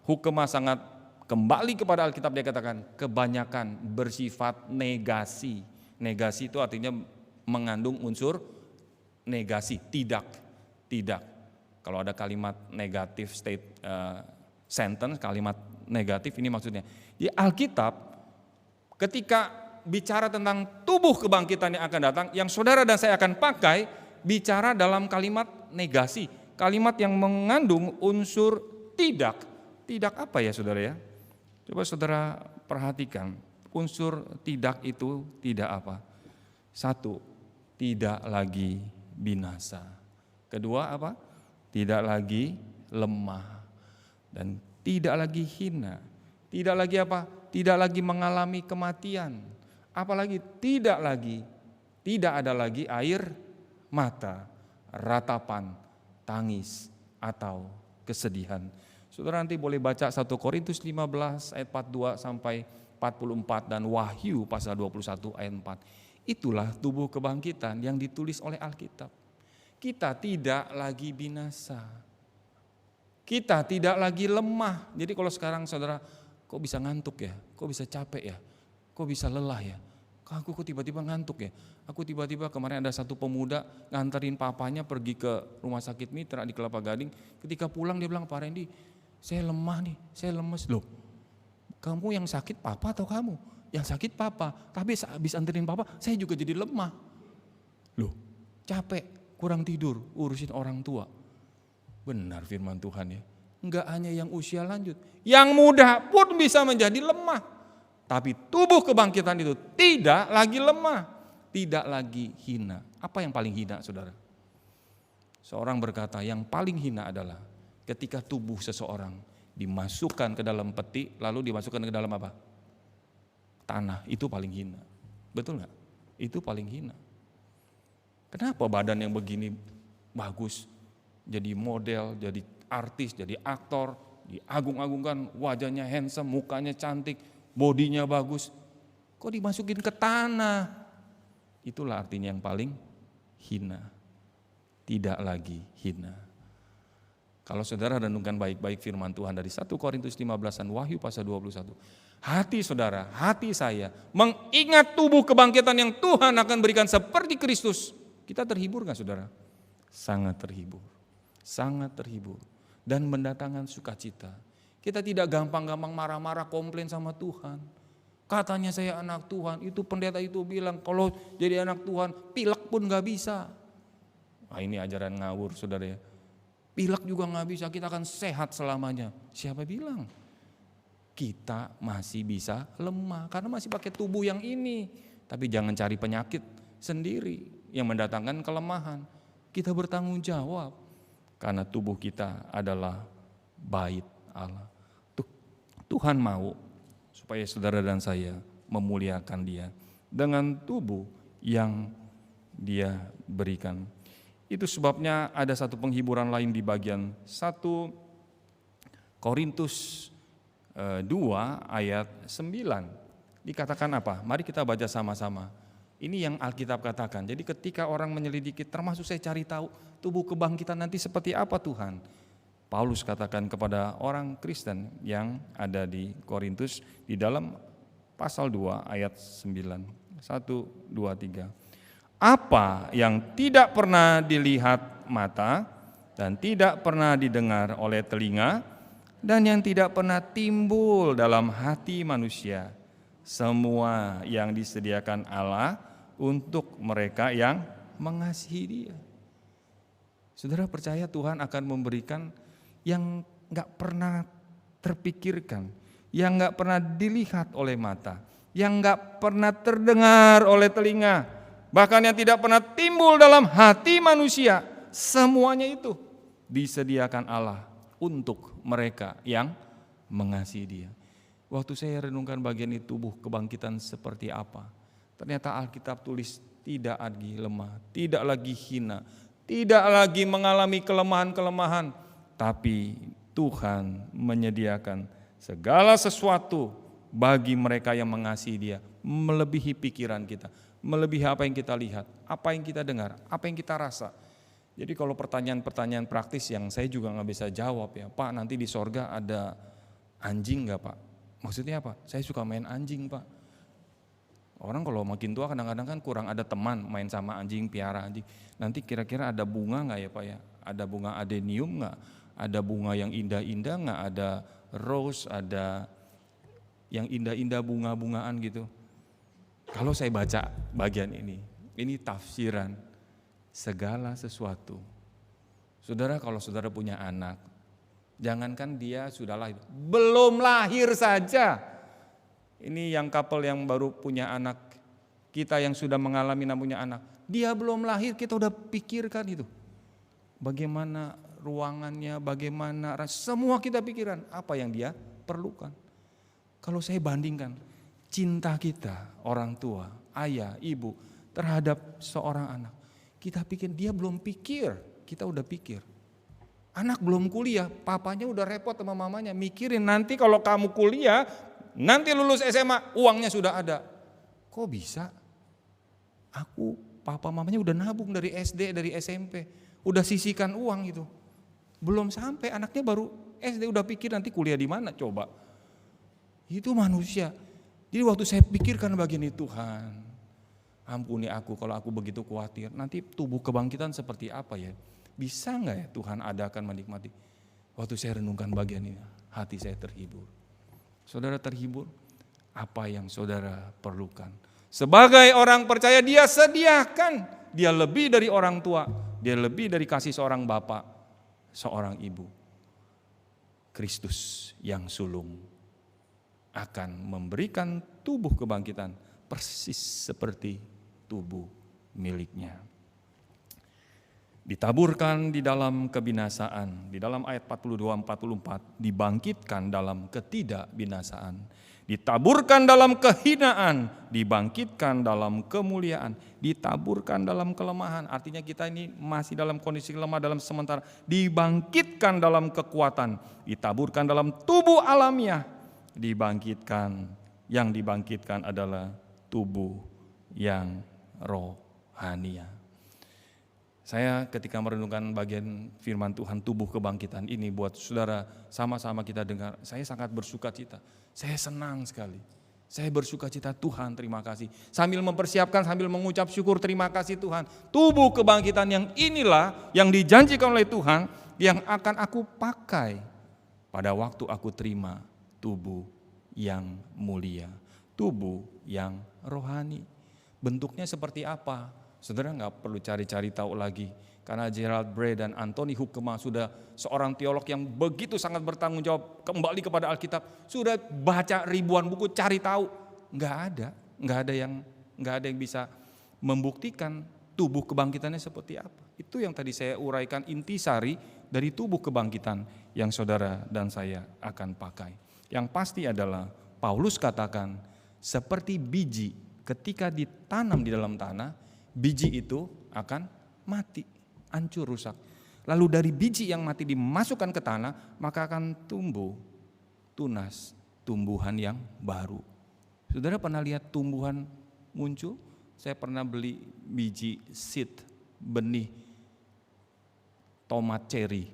Hoekema sangat kembali kepada Alkitab, dia katakan kebanyakan bersifat negasi. Negasi itu artinya mengandung unsur negasi, tidak. Kalau ada kalimat negatif sentence, kalimat negatif ini maksudnya. Di Alkitab ketika bicara tentang tubuh kebangkitan yang akan datang, yang saudara dan saya akan pakai, bicara dalam kalimat negasi, kalimat yang mengandung unsur tidak. Tidak apa ya saudara ya? Coba saudara perhatikan, unsur tidak itu tidak apa? Satu, tidak lagi binasa. Kedua apa? Tidak lagi lemah. Dan tidak lagi hina. Tidak lagi apa? Tidak lagi mengalami kematian. Apalagi tidak ada lagi air mata, ratapan, tangis, atau kesedihan. Saudara nanti boleh baca 1 Korintus 15 ayat 42 sampai 44 dan Wahyu pasal 21 ayat 4. Itulah tubuh kebangkitan yang ditulis oleh Alkitab. Kita tidak lagi binasa. Kita tidak lagi lemah. Jadi kalau sekarang saudara, kok bisa ngantuk ya? Kok bisa capek ya? Kok bisa lelah ya? Aku tiba-tiba ngantuk ya. Aku tiba-tiba kemarin ada satu pemuda nganterin papanya pergi ke rumah sakit Mitra di Kelapa Gading. Ketika pulang dia bilang, Pak Randy, saya lemah nih, saya lemes. Loh, kamu yang sakit papa atau kamu? Yang sakit papa, tapi habis anterin papa saya juga jadi lemah. Loh, capek, kurang tidur, urusin orang tua. Benar firman Tuhan ya. Enggak hanya yang usia lanjut, yang muda pun bisa menjadi lemah. Tapi tubuh kebangkitan itu tidak lagi lemah, tidak lagi hina. Apa yang paling hina saudara? Seorang berkata yang paling hina adalah ketika tubuh seseorang dimasukkan ke dalam peti, lalu dimasukkan ke dalam apa? Tanah, itu paling hina. Betul gak? Itu paling hina. Kenapa badan yang begini bagus, jadi model, jadi artis, jadi aktor, diagung-agungkan, wajahnya handsome, mukanya cantik, bodinya bagus, kok dimasukin ke tanah? Itulah artinya yang paling hina. Tidak lagi hina. Kalau saudara renungkan baik-baik firman Tuhan dari 1 Korintus 15-an, Wahyu pasal 21. Hati saudara, hati saya mengingat tubuh kebangkitan yang Tuhan akan berikan seperti Kristus. Kita terhibur gak saudara? Sangat terhibur. Sangat terhibur. Dan mendatangkan sukacita. Kita tidak gampang-gampang marah-marah komplain sama Tuhan. Katanya saya anak Tuhan, itu pendeta itu bilang kalau jadi anak Tuhan pilek pun gak bisa. Nah, ini ajaran ngawur saudara ya. Pilek juga gak bisa, kita akan sehat selamanya. Siapa bilang? Kita masih bisa lemah karena masih pakai tubuh yang ini. Tapi jangan cari penyakit sendiri yang mendatangkan kelemahan. Kita bertanggung jawab karena tubuh kita adalah bait Allah. Tuhan mau supaya saudara dan saya memuliakan Dia dengan tubuh yang Dia berikan. Itu sebabnya ada satu penghiburan lain di bagian 1 Korintus 2 ayat 9. Dikatakan apa? Mari kita baca sama-sama. Ini yang Alkitab katakan. Jadi ketika orang menyelidiki, termasuk saya cari tahu tubuh kebangkitan nanti seperti apa Tuhan. Paulus katakan kepada orang Kristen yang ada di Korintus di dalam pasal 2 ayat 9. 1, 2, 3. Apa yang tidak pernah dilihat mata dan tidak pernah didengar oleh telinga dan yang tidak pernah timbul dalam hati manusia, semua yang disediakan Allah untuk mereka yang mengasihi Dia. Saudara percaya Tuhan akan memberikan yang gak pernah terpikirkan, yang gak pernah dilihat oleh mata, yang gak pernah terdengar oleh telinga, bahkan yang tidak pernah timbul dalam hati manusia, semuanya itu disediakan Allah untuk mereka yang mengasihi Dia. Waktu saya renungkan bagian itu, tubuh kebangkitan seperti apa, ternyata Alkitab tulis tidak lagi lemah, tidak lagi hina, tidak lagi mengalami kelemahan-kelemahan, tapi Tuhan menyediakan segala sesuatu bagi mereka yang mengasihi Dia, melebihi pikiran kita, melebihi apa yang kita lihat, apa yang kita dengar, apa yang kita rasa. Jadi kalau pertanyaan-pertanyaan praktis yang saya juga gak bisa jawab ya, Pak nanti di sorga ada anjing gak Pak? Maksudnya apa? Saya suka main anjing Pak. Orang kalau makin tua kadang-kadang kan kurang ada teman main sama anjing, piara anjing. Nanti kira-kira ada bunga gak ya Pak ya? Ada bunga adenium gak? Ada bunga yang indah-indah gak? Ada rose, ada yang indah-indah bunga-bungaan gitu. Kalau saya baca bagian ini tafsiran segala sesuatu. Saudara kalau saudara punya anak, jangankan dia sudah lahir, belum lahir saja. Ini yang couple yang baru punya anak, kita yang sudah mengalami namanya anak, dia belum lahir kita udah pikirkan itu. Bagaimana ruangannya, bagaimana, semua kita pikiran apa yang dia perlukan. Kalau saya bandingkan cinta kita, orang tua, ayah, ibu terhadap seorang anak. Kita pikir, dia belum pikir, kita udah pikir. Anak belum kuliah, papanya udah repot sama mamanya. Mikirin nanti kalau kamu kuliah, nanti lulus SMA, uangnya sudah ada. Kok bisa? Papa mamanya udah nabung dari SD, dari SMP. Udah sisihkan uang itu. Belum sampai, anaknya baru SD udah pikir nanti kuliah di mana coba. Itu manusia. Jadi waktu saya pikirkan bagian itu, Tuhan, ampuni aku kalau aku begitu khawatir. Nanti tubuh kebangkitan seperti apa ya? Bisa gak ya Tuhan adakan menikmati? Waktu saya renungkan bagian ini, hati saya terhibur. Saudara terhibur? Apa yang saudara perlukan? Sebagai orang percaya dia sediakan. Dia lebih dari orang tua. Dia lebih dari kasih seorang bapak, seorang ibu. Kristus yang sulung akan memberikan tubuh kebangkitan persis seperti tubuh miliknya. Ditaburkan di dalam kebinasaan, di dalam ayat 42-44, dibangkitkan dalam ketidakbinasaan. Ditaburkan dalam kehinaan, dibangkitkan dalam kemuliaan. Ditaburkan dalam kelemahan, artinya kita ini masih dalam kondisi lemah dalam sementara. Dibangkitkan dalam kekuatan, ditaburkan dalam tubuh alamiah. Dibangkitkan, yang dibangkitkan adalah tubuh yang rohania. Saya ketika merenungkan bagian firman Tuhan tubuh kebangkitan ini buat saudara sama-sama kita dengar, saya sangat bersuka cita. Saya senang sekali. Saya bersuka cita, Tuhan terima kasih. Sambil mempersiapkan, sambil mengucap syukur, terima kasih Tuhan. Tubuh kebangkitan yang inilah yang dijanjikan oleh Tuhan yang akan aku pakai pada waktu aku terima tubuh yang mulia. Tubuh yang rohani. Bentuknya seperti apa? Saudara nggak perlu cari-cari tahu lagi. Karena Gerald Bray dan Anthony Hoekema sudah seorang teolog yang begitu sangat bertanggung jawab kembali kepada Alkitab. Sudah baca ribuan buku cari tahu. Nggak ada yang bisa membuktikan tubuh kebangkitannya seperti apa. Itu yang tadi saya uraikan intisari dari tubuh kebangkitan yang saudara dan saya akan pakai. Yang pasti adalah Paulus katakan seperti biji ketika ditanam di dalam tanah, biji itu akan mati, hancur, rusak. Lalu dari biji yang mati dimasukkan ke tanah, maka akan tumbuh, tunas, tumbuhan yang baru. Saudara pernah lihat tumbuhan muncul? Saya pernah beli biji seed, benih tomat cherry.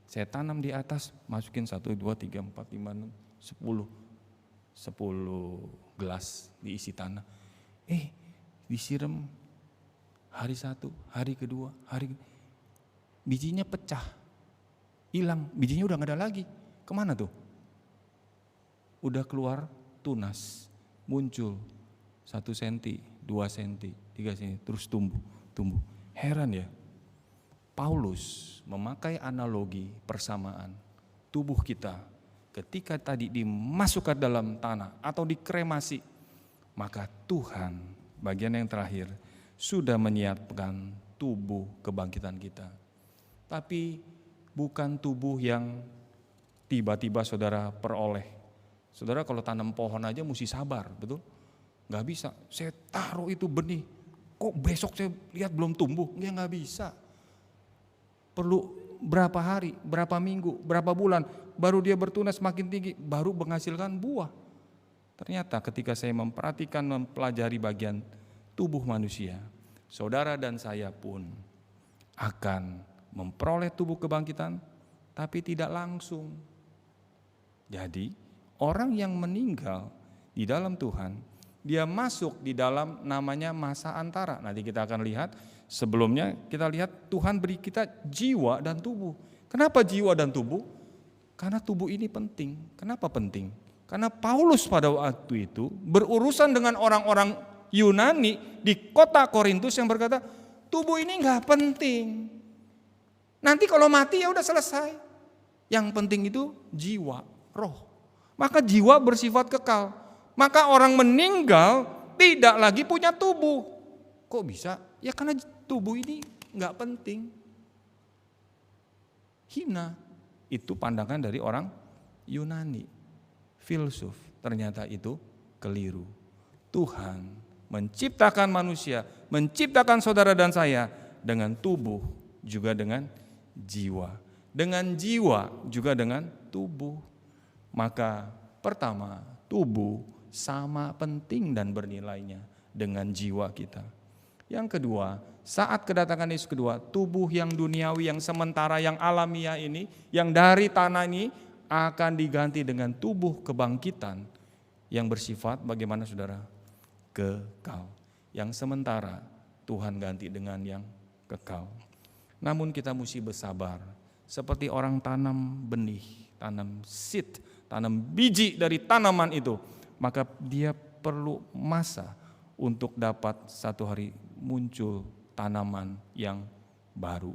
Saya tanam di atas, masukin 1, 2, 3, 4, 5, 6, 10 gelas diisi tanah. Disiram hari 1, hari kedua, bijinya pecah, hilang, bijinya udah gak ada lagi. Kemana tuh? Udah keluar tunas, muncul 1 senti, 2 senti, 3 senti, terus tumbuh. Heran ya, Paulus memakai analogi persamaan tubuh kita ketika tadi dimasukkan dalam tanah atau dikremasi, maka Tuhan bagian yang terakhir sudah menyiapkan tubuh kebangkitan kita. Tapi bukan tubuh yang tiba-tiba saudara peroleh. Saudara kalau tanam pohon aja mesti sabar, betul? Gak bisa, saya taruh itu benih, kok besok saya lihat belum tumbuh, gak bisa. Perlu berapa hari, berapa minggu, berapa bulan, baru dia bertunas makin tinggi, baru menghasilkan buah. Ternyata ketika saya memperhatikan, mempelajari bagian tubuh manusia, saudara dan saya pun akan memperoleh tubuh kebangkitan, tapi tidak langsung. Jadi orang yang meninggal di dalam Tuhan, dia masuk di dalam namanya masa antara. Nanti kita akan lihat, sebelumnya kita lihat Tuhan beri kita jiwa dan tubuh. Kenapa jiwa dan tubuh? Karena tubuh ini penting. Kenapa penting? Karena Paulus pada waktu itu berurusan dengan orang-orang Yunani di kota Korintus yang berkata, tubuh ini gak penting. Nanti kalau mati ya udah selesai. Yang penting itu jiwa, roh. Maka jiwa bersifat kekal. Maka orang meninggal tidak lagi punya tubuh. Kok bisa? Ya karena tubuh ini gak penting. Hina. Itu pandangan dari orang Yunani. Filsuf, ternyata itu keliru. Tuhan menciptakan manusia, menciptakan saudara dan saya dengan tubuh juga dengan jiwa. Dengan jiwa juga dengan tubuh. Maka pertama, tubuh sama penting dan bernilainya dengan jiwa kita. Yang kedua, saat kedatangan Yesus kedua, tubuh yang duniawi, yang sementara, yang alamiah ini, yang dari tanah ini akan diganti dengan tubuh kebangkitan yang bersifat bagaimana saudara? Kekal. Yang sementara Tuhan ganti dengan yang kekal. Namun kita mesti bersabar. Seperti orang tanam benih, tanam seed, tanam biji dari tanaman itu. Maka dia perlu masa untuk dapat satu hari muncul tanaman yang baru,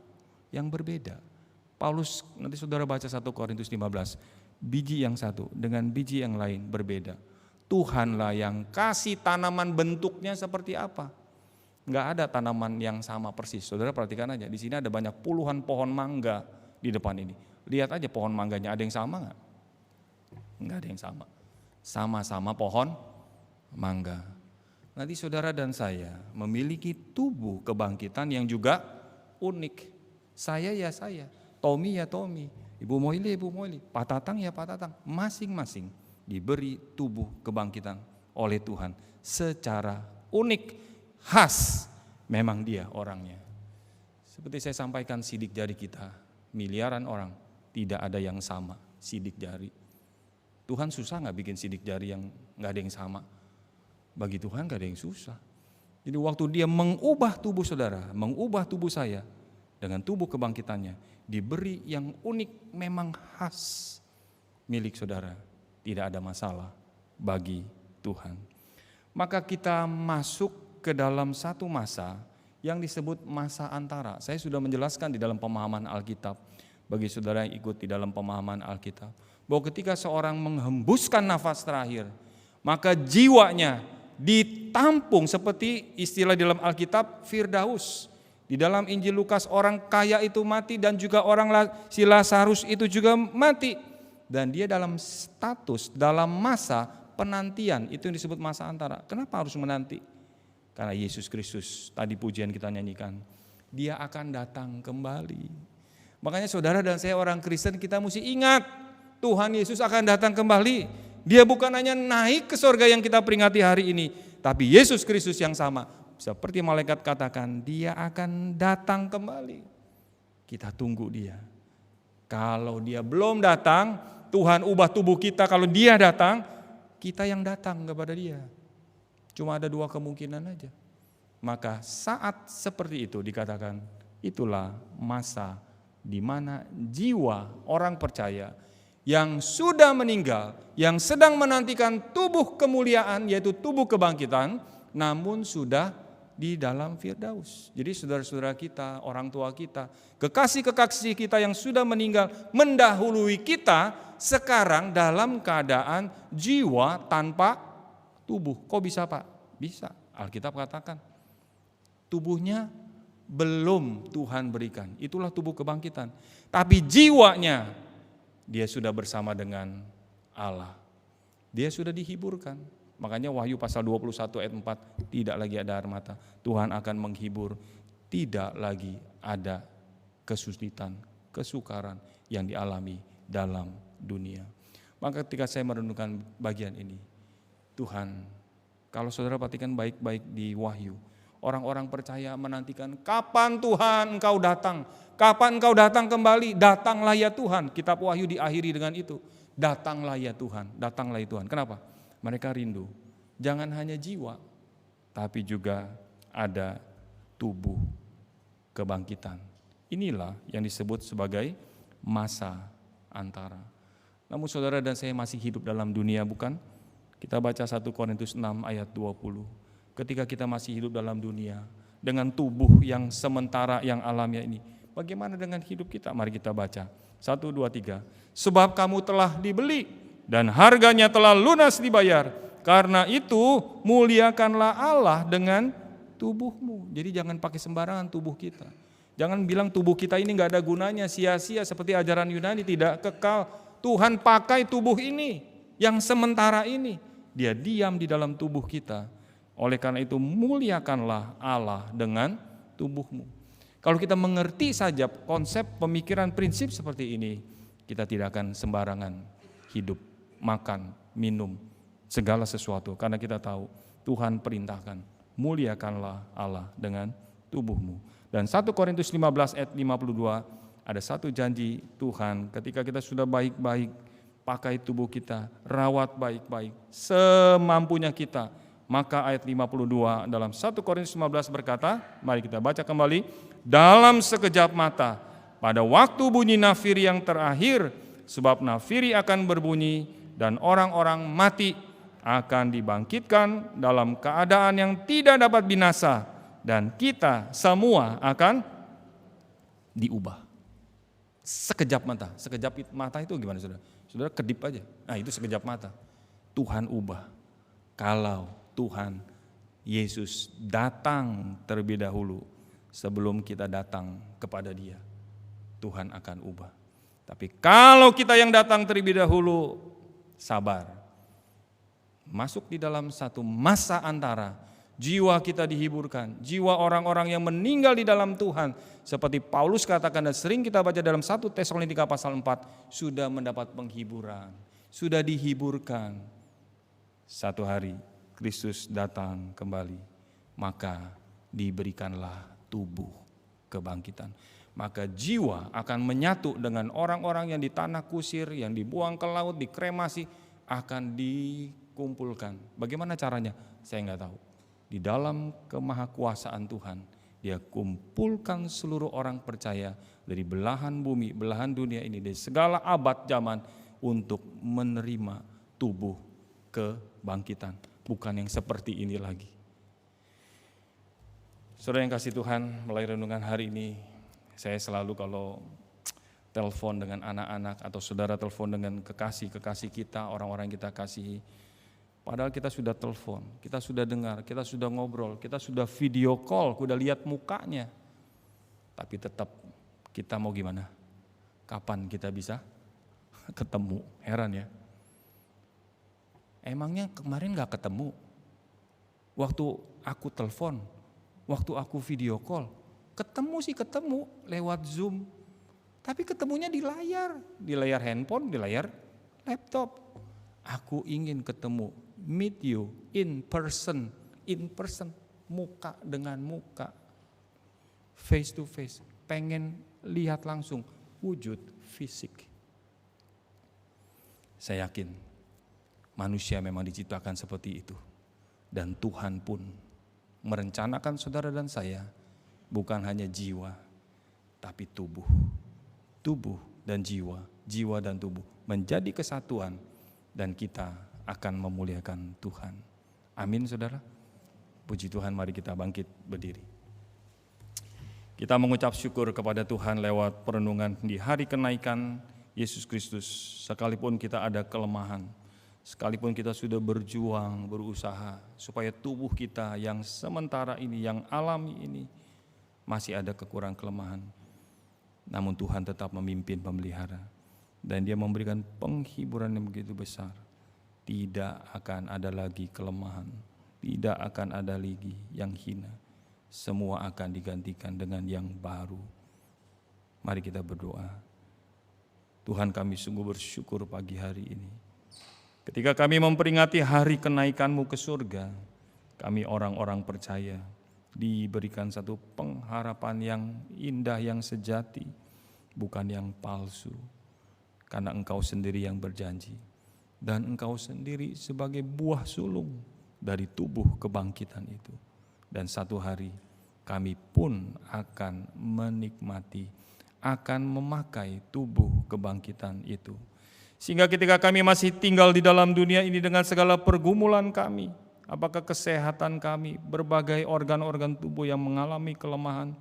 yang berbeda. Paulus, nanti saudara baca 1 Korintus 15, biji yang satu dengan biji yang lain berbeda. Tuhanlah yang kasih tanaman bentuknya seperti apa. Enggak ada tanaman yang sama persis. Saudara perhatikan aja, di sini ada banyak puluhan pohon mangga di depan ini. Lihat aja pohon mangganya, ada yang sama enggak? Enggak ada yang sama. Sama-sama pohon mangga. Nanti saudara dan saya memiliki tubuh kebangkitan yang juga unik. Saya ya saya. Tommy ya Tommy, Ibu Moili, Pak Tatang ya Pak Tatang, masing-masing diberi tubuh kebangkitan oleh Tuhan secara unik, khas, memang dia orangnya. Seperti saya sampaikan, sidik jari kita, miliaran orang, tidak ada yang sama sidik jari. Tuhan susah gak bikin sidik jari yang gak ada yang sama? Bagi Tuhan gak ada yang susah. Jadi waktu dia mengubah tubuh saudara, mengubah tubuh saya dengan tubuh kebangkitannya, diberi yang unik, memang khas milik saudara. Tidak ada masalah bagi Tuhan. Maka kita masuk ke dalam satu masa yang disebut masa antara. Saya sudah menjelaskan di dalam pemahaman Alkitab, bagi saudara yang ikut di dalam pemahaman Alkitab, bahwa ketika seorang menghembuskan nafas terakhir, maka jiwanya ditampung seperti istilah di dalam Alkitab Firdaus. Di dalam Injil Lukas orang kaya itu mati dan juga si Lazarus itu juga mati. Dan dia dalam status, dalam masa penantian, itu yang disebut masa antara. Kenapa harus menanti? Karena Yesus Kristus, tadi pujian kita nyanyikan, dia akan datang kembali. Makanya saudara dan saya orang Kristen, kita mesti ingat Tuhan Yesus akan datang kembali. Dia bukan hanya naik ke surga yang kita peringati hari ini, tapi Yesus Kristus yang sama. Seperti malaikat katakan, dia akan datang kembali. Kita tunggu dia. Kalau dia belum datang, Tuhan ubah tubuh kita. Kalau dia datang, kita yang datang kepada dia. Cuma ada dua kemungkinan aja. Maka saat seperti itu dikatakan, itulah masa di mana jiwa orang percaya yang sudah meninggal, yang sedang menantikan tubuh kemuliaan, yaitu tubuh kebangkitan, namun sudah di dalam Firdaus. Jadi saudara-saudara kita, orang tua kita, kekasih-kekasih kita yang sudah meninggal mendahului kita, sekarang dalam keadaan jiwa tanpa tubuh. Kok bisa Pak? Bisa. Alkitab katakan, tubuhnya belum Tuhan berikan. Itulah tubuh kebangkitan. Tapi jiwanya, dia sudah bersama dengan Allah. Dia sudah dihiburkan. Makanya Wahyu pasal 21 ayat 4, tidak lagi ada air mata. Tuhan akan menghibur, tidak lagi ada kesulitan, kesukaran yang dialami dalam dunia. Maka ketika saya merenungkan bagian ini, Tuhan, kalau saudara perhatikan baik-baik di Wahyu, orang-orang percaya menantikan kapan Tuhan engkau datang, kapan engkau datang kembali, datanglah ya Tuhan. Kitab Wahyu diakhiri dengan itu, datanglah ya Tuhan, datanglah ya Tuhan. Kenapa? Mereka rindu, jangan hanya jiwa, tapi juga ada tubuh kebangkitan. Inilah yang disebut sebagai masa antara. Namun saudara dan saya masih hidup dalam dunia, bukan? Kita baca 1 Korintus 6 ayat 20. Ketika kita masih hidup dalam dunia, dengan tubuh yang sementara, yang alamiah ini, bagaimana dengan hidup kita? Mari kita baca, 1, 2, 3. Sebab kamu telah dibeli, dan harganya telah lunas dibayar. Karena itu muliakanlah Allah dengan tubuhmu. Jadi jangan pakai sembarangan tubuh kita. Jangan bilang tubuh kita ini gak ada gunanya, sia-sia seperti ajaran Yunani, tidak kekal. Tuhan pakai tubuh ini, yang sementara ini. Dia diam di dalam tubuh kita. Oleh karena itu muliakanlah Allah dengan tubuhmu. Kalau kita mengerti saja konsep pemikiran prinsip seperti ini, kita tidak akan sembarangan hidup, makan, minum, segala sesuatu. Karena kita tahu Tuhan perintahkan, muliakanlah Allah dengan tubuhmu. Dan 1 Korintus 15 ayat 52, ada satu janji Tuhan ketika kita sudah baik-baik, pakai tubuh kita, rawat baik-baik, semampunya kita. Maka ayat 52 dalam 1 Korintus 15 berkata, mari kita baca kembali, dalam sekejap mata, pada waktu bunyi nafiri yang terakhir, sebab nafiri akan berbunyi dan orang-orang mati akan dibangkitkan dalam keadaan yang tidak dapat binasa, dan kita semua akan diubah. Sekejap mata itu gimana saudara? Saudara kedip aja, nah itu sekejap mata. Tuhan ubah. Kalau Tuhan Yesus datang terlebih dahulu sebelum kita datang kepada Dia, Tuhan akan ubah. Tapi kalau kita yang datang terlebih dahulu, sabar. Masuk di dalam satu masa antara, jiwa kita dihiburkan, jiwa orang-orang yang meninggal di dalam Tuhan, seperti Paulus katakan dan sering kita baca dalam 1 Tesalonika pasal 4, sudah mendapat penghiburan, sudah dihiburkan. Satu hari Kristus datang kembali, maka diberikanlah tubuh kebangkitan. Maka jiwa akan menyatu dengan orang-orang yang di tanah kusir, yang dibuang ke laut, dikremasi, akan dikumpulkan. Bagaimana caranya? Saya nggak tahu. Di dalam kemahakuasaan Tuhan, Dia kumpulkan seluruh orang percaya dari belahan bumi, belahan dunia ini, dari segala abad zaman untuk menerima tubuh kebangkitan. Bukan yang seperti ini lagi. Saudara yang kasih Tuhan, melalui renungan hari ini, saya selalu kalau telepon dengan anak-anak atau saudara telepon dengan kekasih-kekasih kita, orang-orang yang kita kasihi, padahal kita sudah telepon, kita sudah dengar, kita sudah ngobrol, kita sudah video call, sudah lihat mukanya. Tapi tetap kita mau gimana? Kapan kita bisa ketemu? Heran ya. Emangnya kemarin gak ketemu? Waktu aku telepon, waktu aku video call, ketemu sih ketemu lewat Zoom. Tapi ketemunya di layar handphone, di layar laptop. Aku ingin ketemu, meet you in person, muka dengan muka, face to face, pengen lihat langsung wujud fisik. Saya yakin manusia memang diciptakan seperti itu, dan Tuhan pun merencanakan saudara dan saya bukan hanya jiwa, tapi tubuh dan jiwa, jiwa dan tubuh menjadi kesatuan, dan kita akan memuliakan Tuhan. Amin saudara. Puji Tuhan, mari kita bangkit berdiri. Kita mengucap syukur kepada Tuhan lewat perenungan di hari kenaikan Yesus Kristus. Sekalipun kita ada kelemahan, sekalipun kita sudah berjuang, berusaha supaya tubuh kita yang sementara ini, yang alami ini masih ada kekurangan kelemahan, namun Tuhan tetap memimpin, memelihara, dan Dia memberikan penghiburan yang begitu besar. Tidak akan ada lagi kelemahan, tidak akan ada lagi yang hina. Semua akan digantikan dengan yang baru. Mari kita berdoa. Tuhan, kami sungguh bersyukur pagi hari ini. Ketika kami memperingati hari kenaikan-Mu ke surga, kami orang-orang percaya diberikan satu pengharapan yang indah, yang sejati, bukan yang palsu. Karena Engkau sendiri yang berjanji, dan Engkau sendiri sebagai buah sulung dari tubuh kebangkitan itu. Dan satu hari kami pun akan menikmati, akan memakai tubuh kebangkitan itu. Sehingga ketika kami masih tinggal di dalam dunia ini dengan segala pergumulan kami, apakah kesehatan kami, berbagai organ-organ tubuh yang mengalami kelemahan,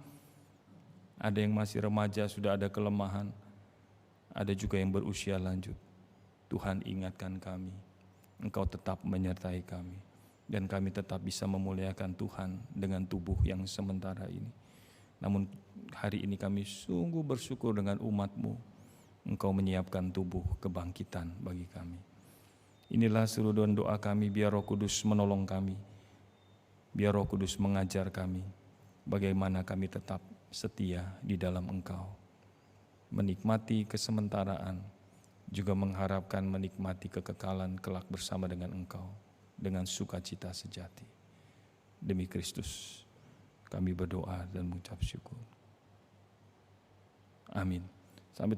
ada yang masih remaja sudah ada kelemahan, ada juga yang berusia lanjut. Tuhan ingatkan kami, Engkau tetap menyertai kami, dan kami tetap bisa memuliakan Tuhan dengan tubuh yang sementara ini. Namun hari ini kami sungguh bersyukur dengan umat-Mu, Engkau menyiapkan tubuh kebangkitan bagi kami. Inilah seruan doa kami, biar Roh Kudus menolong kami, biar Roh Kudus mengajar kami, bagaimana kami tetap setia di dalam Engkau, menikmati kesementaraan, juga mengharapkan menikmati kekekalan kelak bersama dengan Engkau, dengan sukacita sejati. Demi Kristus kami berdoa dan mengucap syukur. Amin. Sampai